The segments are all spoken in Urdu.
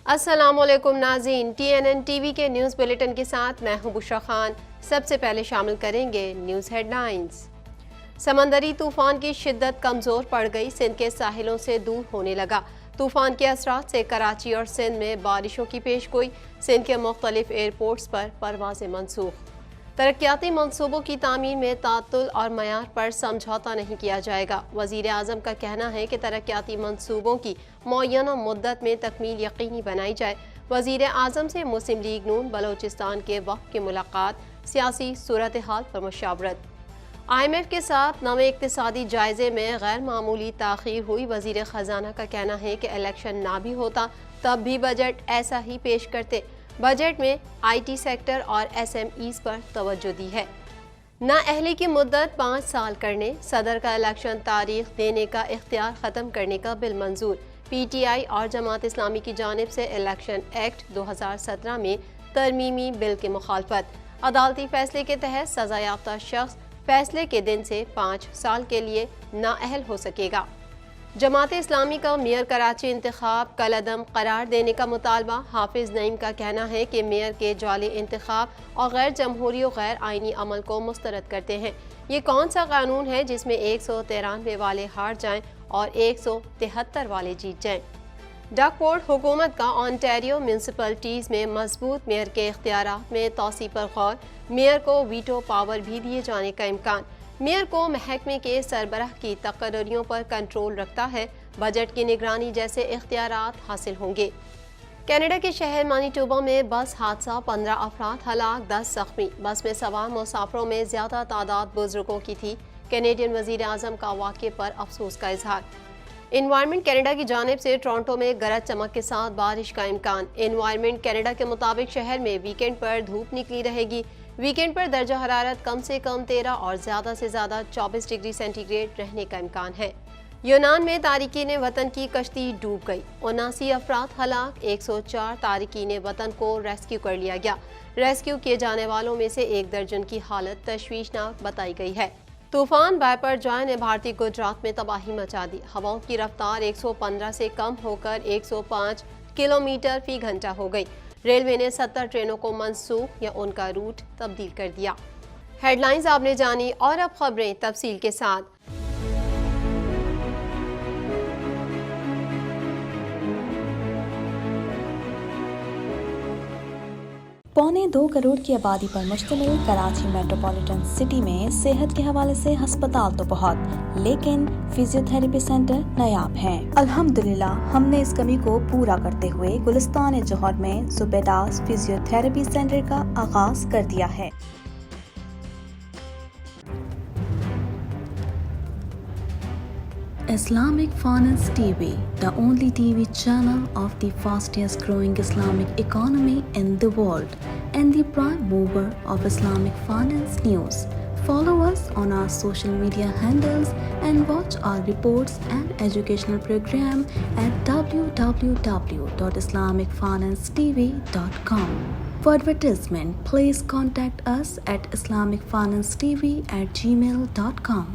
السلام علیکم ناظرین، TNN ٹی وی کے نیوز بلیٹن کے ساتھ میں ہوں بشرا خان۔ سب سے پہلے شامل کریں گے نیوز ہیڈ لائنز۔ سمندری طوفان کی شدت کمزور پڑ گئی، سندھ کے ساحلوں سے دور ہونے لگا۔ طوفان کے اثرات سے کراچی اور سندھ میں بارشوں کی پیش گوئی، سندھ کے مختلف ایئرپورٹس پر پروازیں منسوخ۔ ترقیاتی منصوبوں کی تعمیر میں تعطل اور معیار پر سمجھوتہ نہیں کیا جائے گا۔ وزیر اعظم کا کہنا ہے کہ ترقیاتی منصوبوں کی معینہ مدت میں تکمیل یقینی بنائی جائے۔ وزیر اعظم سے مسلم لیگ نون بلوچستان کے وفد کی ملاقات، سیاسی صورتحال پر مشاورت۔ IMF کے ساتھ نویں اقتصادی جائزے میں غیر معمولی تاخیر ہوئی، وزیر خزانہ کا کہنا ہے کہ الیکشن نہ بھی ہوتا تب بھی بجٹ ایسا ہی پیش کرتے۔ بجٹ میں IT سیکٹر اور SMEs پر توجہ دی ہے۔ نااہلی کی مدت 5 سال کرنے، صدر کا الیکشن تاریخ دینے کا اختیار ختم کرنے کا بل منظور۔ PTI اور جماعت اسلامی کی جانب سے الیکشن ایکٹ 2017 میں ترمیمی بل کی مخالفت۔ عدالتی فیصلے کے تحت سزا یافتہ شخص فیصلے کے دن سے 5 سال کے لیے نااہل ہو سکے گا۔ جماعت اسلامی کا میئر کراچی انتخاب کالعدم قرار دینے کا مطالبہ۔ حافظ نعیم کا کہنا ہے کہ میئر کے جعلی انتخاب اور غیر جمہوری و غیر آئینی عمل کو مسترد کرتے ہیں۔ یہ کون سا قانون ہے جس میں 193 والے ہار جائیں اور 173 والے جیت جائیں؟ ڈک ووڈ حکومت کا آنٹیریو میونسپلٹیز میں مضبوط میئر کے اختیارات میں توسیع پر غور، میئر کو ویٹو پاور بھی دیے جانے کا امکان۔ میئر کو محکمے کے سربراہ کی تقرریوں پر کنٹرول رکھتا ہے، بجٹ کی نگرانی جیسے اختیارات حاصل ہوں گے۔ کینیڈا کے شہر مانیٹوبا میں بس حادثہ، 15 افراد ہلاک، 10 زخمی۔ بس میں سوار مسافروں میں زیادہ تعداد بزرگوں کی تھی۔ کینیڈین وزیر اعظم کا واقعے پر افسوس کا اظہار۔ انوائرمنٹ کینیڈا کی جانب سے ٹورنٹو میں گرج چمک کے ساتھ بارش کا امکان۔ انوائرمنٹ کینیڈا کے مطابق شہر میں ویکینڈ پر دھوپ نکلی رہے گی۔ ویکینڈ پر درجہ حرارت کم سے کم 13 اور زیادہ سے زیادہ 24 ڈگری سینٹی گریڈ رہنے کا امکان ہے۔ یونان میں تارکین وطن کی کشتی ڈوب گئی، 79 افراد ہلاک، 104 تارکین وطن کو ریسکیو کر لیا گیا۔ ریسکیو کیے جانے والوں میں سے 1 درجن کی حالت تشویشناک بتائی گئی ہے۔ طوفان بائپر جوائے نے بھارتی گجرات میں تباہی مچا دی، ہواؤں کی رفتار 115 سے کم ہو کر 105 کلومیٹر فی گھنٹہ ہو گئی۔ ریلوے نے 70 ٹرینوں کو منسوخ یا ان کا روٹ تبدیل کر دیا۔ ہیڈ لائنز آپ نے جانی، اور اب خبریں تفصیل کے ساتھ۔ پونے 2 کروڑ کی آبادی پر مشتمل کراچی میٹروپولیٹن سٹی میں صحت کے حوالے سے ہسپتال تو بہت، لیکن فزیو تھراپی سینٹر نایاب ہیں۔ الحمدللہ ہم نے اس کمی کو پورا کرتے ہوئے گلستان جوہر میں زبیداس فزیو تھراپی سینٹر کا آغاز کر دیا ہے۔ Islamic Finance TV, the only TV channel of the fastest growing Islamic economy in the world and the prime mover of Islamic finance news. Follow us on our social media handles and watch our reports and educational program at www.islamicfinancetv.com. For advertisement, please contact us at islamicfinancetv@gmail.com.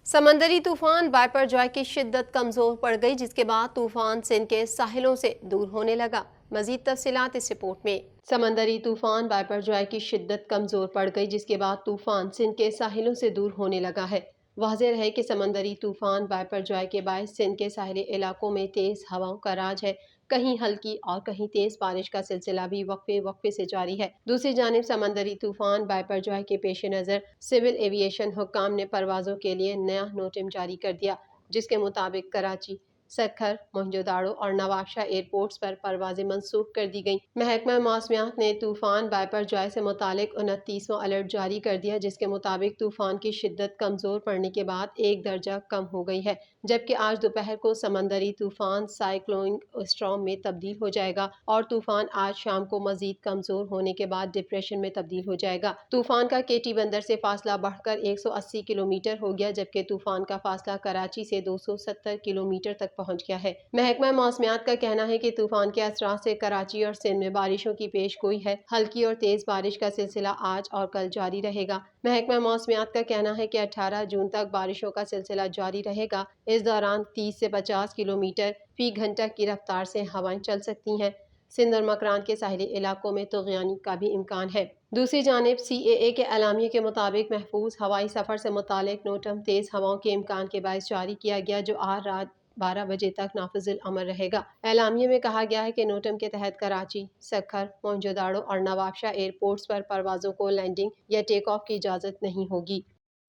سمندری طوفان بائپر جوائے کی شدت کمزور پڑ گئی، جس کے بعد طوفان سندھ کے ساحلوں سے دور ہونے لگا۔ مزید تفصیلات اس رپورٹ میں۔ سمندری طوفان بائپر جوائے کی شدت کمزور پڑ گئی، جس کے بعد طوفان سندھ کے ساحلوں سے دور ہونے لگا ہے۔ واضح رہے کہ سمندری طوفان بائپر جوائے کے باعث سندھ کے ساحلی علاقوں میں تیز ہواؤں کا راج ہے۔ کہیں ہلکی اور کہیں تیز بارش کا سلسلہ بھی وقفے سے جاری ہے۔ دوسری جانب سمندری طوفان بائپر جوائے کے پیش نظر سول ایویشن حکام نے پروازوں کے لیے نیا نوٹم جاری کر دیا، جس کے مطابق کراچی، سکھر، موہنجو داڑو اور نواب شاہ ایئرپورٹس پر پروازیں منسوخ کر دی گئیں۔ محکمہ موسمیات نے طوفان بائپر جوائے سے متعلق 29واں الرٹ جاری کر دیا، جس کے مطابق طوفان کی شدت کمزور پڑنے کے بعد 1 درجہ کم ہو گئی ہے، جبکہ آج دوپہر کو سمندری طوفان سائیکلونک اسٹارم میں تبدیل ہو جائے گا اور طوفان آج شام کو مزید کمزور ہونے کے بعد ڈپریشن میں تبدیل ہو جائے گا۔ طوفان کا کیٹی بندر سے فاصلہ بڑھ کر 180 کلومیٹر ہو گیا، جبکہ طوفان کا فاصلہ کراچی سے 270 کلومیٹر تک پہنچ گیا ہے۔ محکمہ موسمیات کا کہنا ہے کہ طوفان کے اثرات سے کراچی اور سندھ میں بارشوں کی پیش گوئی ہے۔ ہلکی اور تیز بارش کا سلسلہ آج اور کل جاری رہے گا۔ محکمہ موسمیات کا کہنا ہے کہ 18 جون تک بارشوں کا سلسلہ جاری رہے گا۔ اس دوران 30 سے 50 کلومیٹر فی گھنٹہ کی رفتار سے ہوائیں چل سکتی ہیں۔ سندھ اور مکران کے ساحلی علاقوں میں طغیانی کا بھی امکان ہے۔ دوسری جانب CAA کے اعلامیے کے مطابق محفوظ ہوائی سفر سے متعلق نوٹم تیز ہواؤں کے امکان کے باعث جاری کیا گیا، جو آج رات 12 بجے تک نافذ العمل رہے گا۔ اعلامیے میں کہا گیا ہے کہ نوٹم کے تحت کراچی، سکھر، موئنجو-داڑو اور نواب شاہ ایئرپورٹس پر پروازوں کو لینڈنگ یا ٹیک آف کی اجازت نہیں ہوگی۔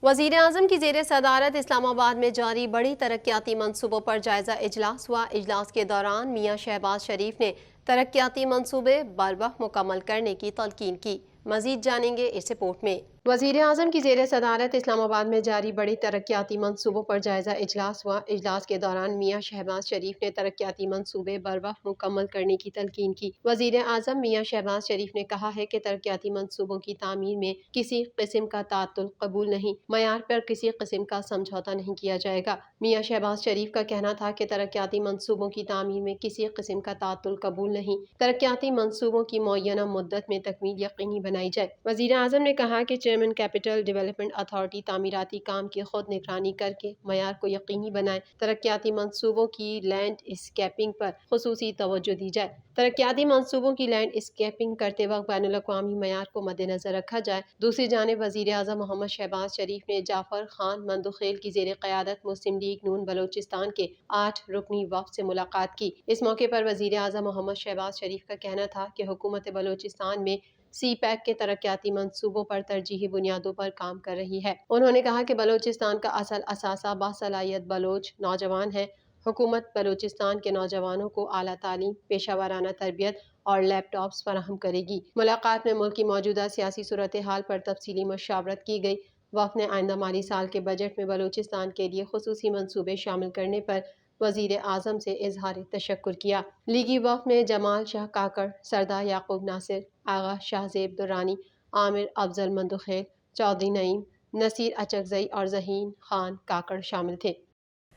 وزیر اعظم کی زیر صدارت اسلام آباد میں جاری بڑی ترقیاتی منصوبوں پر جائزہ اجلاس ہوا۔ اجلاس کے دوران میاں شہباز شریف نے ترقیاتی منصوبے بروقت مکمل کرنے کی تلقین کی۔ مزید جانیں گے اس رپورٹ میں۔ وزیر اعظم کی زیر صدارت اسلام آباد میں جاری بڑی ترقیاتی منصوبوں پر جائزہ اجلاس ہوا۔ اجلاس کے دوران میاں شہباز شریف نے ترقیاتی منصوبے بروقت مکمل کرنے کی تلقین کی۔ وزیر اعظم میاں شہباز شریف نے کہا ہے کہ ترقیاتی منصوبوں کی تعمیر میں کسی قسم کا تعطل قبول نہیں، معیار پر کسی قسم کا سمجھوتہ نہیں کیا جائے گا۔ میاں شہباز شریف کا کہنا تھا کہ ترقیاتی منصوبوں کی تعمیر میں کسی قسم کا تعطل قبول نہیں، ترقیاتی منصوبوں کی معینہ مدت میں تکمیل یقینی بنائی جائے۔ وزیر اعظم نے کہا کہ چیئرمین کیپٹل ڈیولپمنٹ اتھارٹی تعمیراتی کام کی خود نگرانی کر کے معیار کو یقینی بنائے۔ ترقیاتی منصوبوں کی لینڈ اسکیپنگ پر خصوصی توجہ دی جائے۔ ترقیاتی منصوبوں کی لینڈ اسکیپنگ کرتے وقت بین الاقوامی معیار کو مد نظر رکھا جائے۔ دوسری جانب وزیر اعظم محمد شہباز شریف نے جعفر خان مندوخیل کی زیر قیادت مسلم لیگ نون بلوچستان کے 8 رکنی وفد سے ملاقات کی۔ اس موقع پر وزیر اعظم محمد شہباز شریف کا کہنا تھا کہ حکومت بلوچستان میں CPEC کے ترقیاتی منصوبوں پر ترجیحی بنیادوں پر کام کر رہی ہے۔ انہوں نے کہا کہ بلوچستان کا اصل اثاثہ باصلاحیت بلوچ نوجوان ہے۔ حکومت بلوچستان کے نوجوانوں کو اعلیٰ تعلیم، پیشہ ورانہ تربیت اور لیپ ٹاپس فراہم کرے گی۔ ملاقات میں ملک کی موجودہ سیاسی صورتحال پر تفصیلی مشاورت کی گئی۔ وفد نے آئندہ مالی سال کے بجٹ میں بلوچستان کے لیے خصوصی منصوبے شامل کرنے پر وزیر اعظم سے اظہار تشکر کیا۔ لیگی وفد میں جمال شاہ کاکڑ، سردار یعقوب ناصر، آغا شاہ زیب درانی، عامر افضل مندوخیل، چودھری نعیم، نصیر اچکزئی اور ذہین خان کاکڑ شامل تھے۔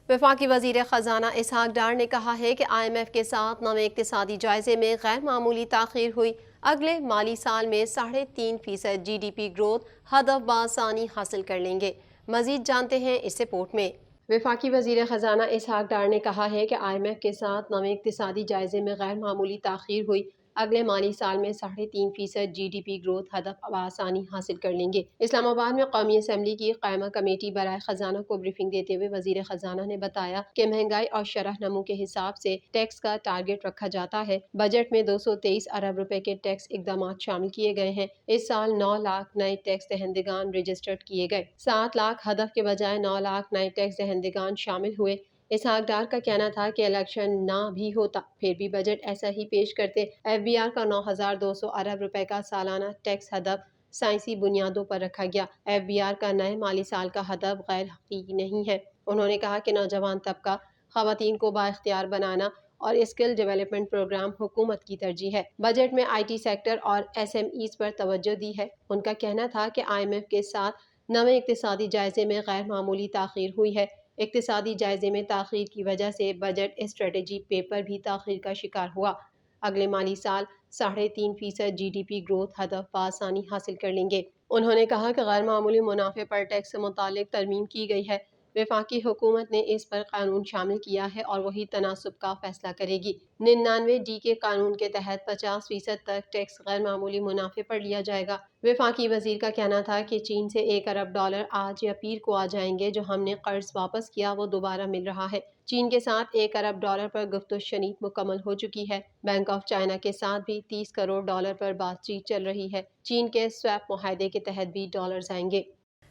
وفاقی وزیر خزانہ اسحاق ڈار نے کہا ہے کہ IMF کے ساتھ نویں اقتصادی جائزے میں غیر معمولی تاخیر ہوئی۔ اگلے مالی سال میں 3.5% GDP گروتھ ہدف بآسانی حاصل کر لیں گے۔ مزید جانتے ہیں اس رپورٹ میں۔ وفاقی وزیر خزانہ اسحاق ڈار نے کہا ہے کہ IMF کے ساتھ نویں اقتصادی جائزے میں غیر معمولی تاخیر ہوئی۔ اگلے مالی سال میں 3.5% GDP گروتھ ہدف بآسانی حاصل کر لیں گے۔ اسلام آباد میں قومی اسمبلی کی قائمہ کمیٹی برائے خزانہ کو بریفنگ دیتے ہوئے وزیر خزانہ نے بتایا کہ مہنگائی اور شرح نمو کے حساب سے ٹیکس کا ٹارگٹ رکھا جاتا ہے۔ بجٹ میں 223 ارب روپے کے ٹیکس اقدامات شامل کیے گئے ہیں۔ اس سال 9 لاکھ نئے ٹیکس دہندگان رجسٹرڈ کیے گئے۔ 7 لاکھ ہدف کے بجائے 9 لاکھ نئے ٹیکس دہندگان شامل ہوئے۔ اسحاق ڈار کا کہنا تھا کہ الیکشن نہ بھی ہوتا پھر بھی بجٹ ایسا ہی پیش کرتے۔ FBR کا 9,200 ارب روپے کا سالانہ ٹیکس ہدف سائنسی بنیادوں پر رکھا گیا۔ FBR کا نئے مالی سال کا ہدف غیر حقیقی نہیں ہے۔ انہوں نے کہا کہ نوجوان طبقہ، خواتین کو بااختیار بنانا اور اسکل ڈیولپمنٹ پروگرام حکومت کی ترجیح ہے۔ بجٹ میں IT سیکٹر اور SMEs پر توجہ دی ہے۔ ان کا کہنا تھا کہ IMF کے ساتھ نویں اقتصادی جائزے میں غیر معمولی تاخیر ہوئی ہے۔ اقتصادی جائزے میں تاخیر کی وجہ سے بجٹ اسٹریٹجی پیپر بھی تاخیر کا شکار ہوا۔ اگلے مالی سال 3.5% GDP گروتھ ہدف بآسانی حاصل کر لیں گے۔ انہوں نے کہا کہ غیر معمولی منافع پر ٹیکس سے متعلق ترمیم کی گئی ہے۔ وفاقی حکومت نے اس پر قانون شامل کیا ہے اور وہی تناسب کا فیصلہ کرے گی۔ 99D کے قانون کے تحت 50% تک ٹیکس غیر معمولی منافع پر لیا جائے گا۔ وفاقی وزیر کا کہنا تھا کہ چین سے $1 ارب آج یا پیر کو آ جائیں گے۔ جو ہم نے قرض واپس کیا وہ دوبارہ مل رہا ہے۔ چین کے ساتھ $1 ارب پر گفت و شنید مکمل ہو چکی ہے۔ بینک آف چائنا کے ساتھ بھی $30 کروڑ پر بات چیت چل رہی ہے۔ چین کے سویپ معاہدے کے تحت بھی ڈالرز آئیں گے۔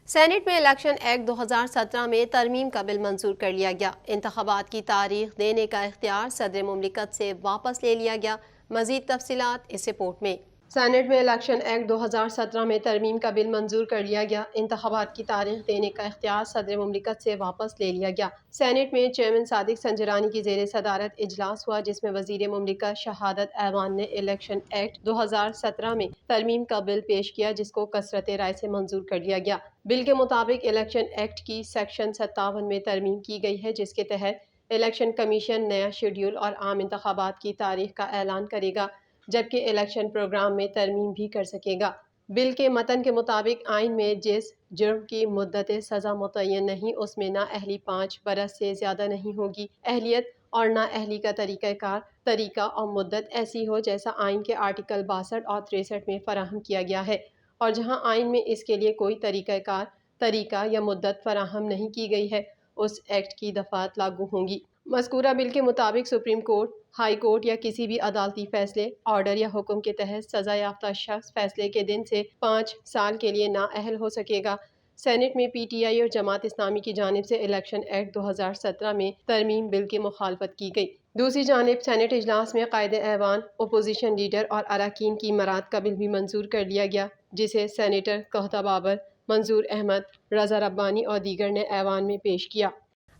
سینٹ میں الیکشن ایکٹ 2017 میں ترمیم کا بل منظور کر لیا گیا۔ انتخابات کی تاریخ دینے کا اختیار صدر مملکت سے واپس لے لیا گیا۔ مزید تفصیلات اس رپورٹ میں۔ سینٹ میں الیکشن ایکٹ 2017 میں ترمیم کا بل منظور کر لیا گیا۔ انتخابات کی تاریخ دینے کا اختیار صدر مملکت سے واپس لے لیا گیا۔ سینٹ میں چیئرمین صادق سنجرانی کی زیر صدارت اجلاس ہوا، جس میں وزیر مملکت شہادت ایوان نے الیکشن ایکٹ 2017 میں ترمیم کا بل پیش کیا، جس کو کثرت رائے سے منظور کر لیا گیا۔ بل کے مطابق الیکشن ایکٹ کی سیکشن 57 میں ترمیم کی گئی ہے، جس کے تحت الیکشن کمیشن نیا شیڈول اور عام انتخابات کی تاریخ کا اعلان کرے گا، جبکہ الیکشن پروگرام میں ترمیم بھی کر سکے گا۔ بل کے متن کے مطابق آئین میں جس جرم کی مدت سزا متعین نہیں، اس میں نااہلی 5 برس سے زیادہ نہیں ہوگی۔ اہلیت اور نااہلی کا طریقہ اور مدت ایسی ہو جیسا آئین کے آرٹیکل 62 اور 63 میں فراہم کیا گیا ہے، اور جہاں آئین میں اس کے لیے کوئی طریقہ یا مدت فراہم نہیں کی گئی ہے، اس ایکٹ کی دفعات لاگو ہوں گی۔ مذکورہ بل کے مطابق سپریم کورٹ، ہائی کورٹ یا کسی بھی عدالتی فیصلے، آرڈر یا حکم کے تحت سزا یافتہ شخص فیصلے کے دن سے 5 سال کے لیے نااہل ہو سکے گا۔ سینیٹ میں پی ٹی آئی اور جماعت اسلامی کی جانب سے الیکشن ایکٹ 2017 میں ترمیم بل کی مخالفت کی گئی۔ دوسری جانب سینیٹ اجلاس میں قائد ایوان، اپوزیشن لیڈر اور اراکین کی برات کا بل بھی منظور کر لیا گیا، جسے سینیٹر قحطہ بابر، منظور احمد، رضا ربانی اور دیگر نے ایوان میں پیش کیا۔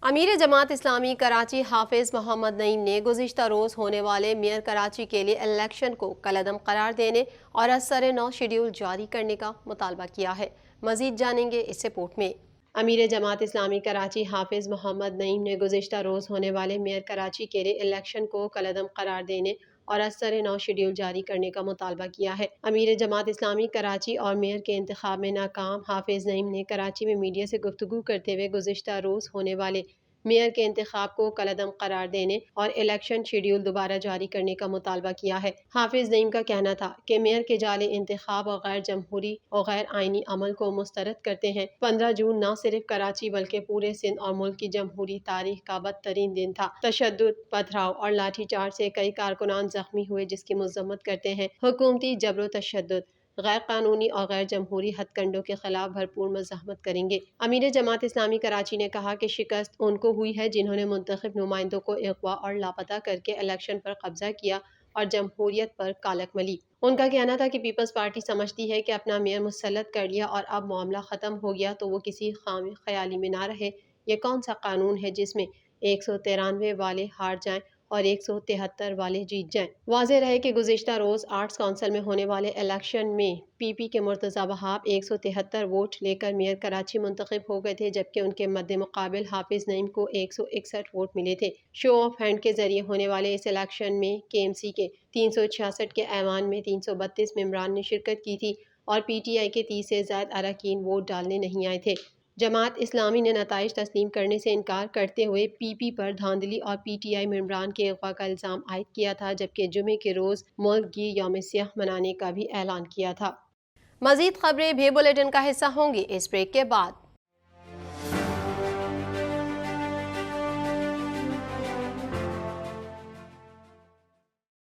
امیر جماعت اسلامی کراچی حافظ محمد نعیم نے گزشتہ روز ہونے والے میئر کراچی کے لیے الیکشن کو کالعدم قرار دینے اور ازسر نو شیڈول جاری کرنے کا مطالبہ کیا ہے۔ مزید جانیں گے اس رپورٹ میں۔ امیر جماعت اسلامی کراچی حافظ محمد نعیم نے گزشتہ روز ہونے والے میئر کراچی کے لیے الیکشن کو کالعدم قرار دینے اور ازسر نو شیڈول جاری کرنے کا مطالبہ کیا ہے۔ امیر جماعت اسلامی کراچی اور میئر کے انتخاب میں ناکام حافظ نعیم نے کراچی میں میڈیا سے گفتگو کرتے ہوئے گزشتہ روز ہونے والے میئر کے انتخاب کو کالعدم قرار دینے اور الیکشن شیڈول دوبارہ جاری کرنے کا مطالبہ کیا ہے۔ حافظ نعیم کا کہنا تھا کہ میئر کے جعلی انتخاب اور غیر جمہوری اور غیر آئینی عمل کو مسترد کرتے ہیں۔ 15 جون نہ صرف کراچی بلکہ پورے سندھ اور ملک کی جمہوری تاریخ کا بدترین دن تھا۔ تشدد، پتھراؤ اور لاٹھی چارج سے کئی کارکنان زخمی ہوئے، جس کی مذمت کرتے ہیں۔ حکومتی جبر و تشدد، غیر قانونی اور غیر جمہوری ہتھ کنڈوں کے خلاف بھرپور مزاحمت کریں گے۔ امیر جماعت اسلامی کراچی نے کہا کہ شکست ان کو ہوئی ہے جنہوں نے منتخب نمائندوں کو اغوا اور لاپتہ کر کے الیکشن پر قبضہ کیا اور جمہوریت پر کالک ملی۔ ان کا کہنا تھا کہ پیپلز پارٹی سمجھتی ہے کہ اپنا میئر مسلط کر لیا اور اب معاملہ ختم ہو گیا تو وہ کسی خیالی میں نہ رہے۔ یہ کون سا قانون ہے جس میں 193 والے ہار جائیں اور 173 والے جیت جائیں؟ واضح رہے کہ گزشتہ روز آرٹس کونسل میں ہونے والے الیکشن میں پی پی کے مرتضی وہاب 173 ووٹ لے کر میئر کراچی منتخب ہو گئے تھے، جبکہ ان کے مد مقابل حافظ نعیم کو 161 ووٹ ملے تھے۔ شو آف ہینڈ کے ذریعے ہونے والے اس الیکشن میں کے ایم سی کے 366 کے ایوان میں 332 ممبران نے شرکت کی تھی اور پی ٹی آئی کے 30 سے زائد اراکین ووٹ ڈالنے نہیں آئے تھے۔ جماعت اسلامی نے نتائج تسلیم کرنے سے انکار کرتے ہوئے پی پی پر دھاندلی اور پی ٹی آئی ممبران کے اغوا کا الزام عائد کیا تھا، جبکہ جمعے کے روز ملک گیر یوم سیاہ منانے کا بھی اعلان کیا تھا۔ مزید خبریں بھی بلیٹن کا حصہ ہوں گی اس بریک کے بعد۔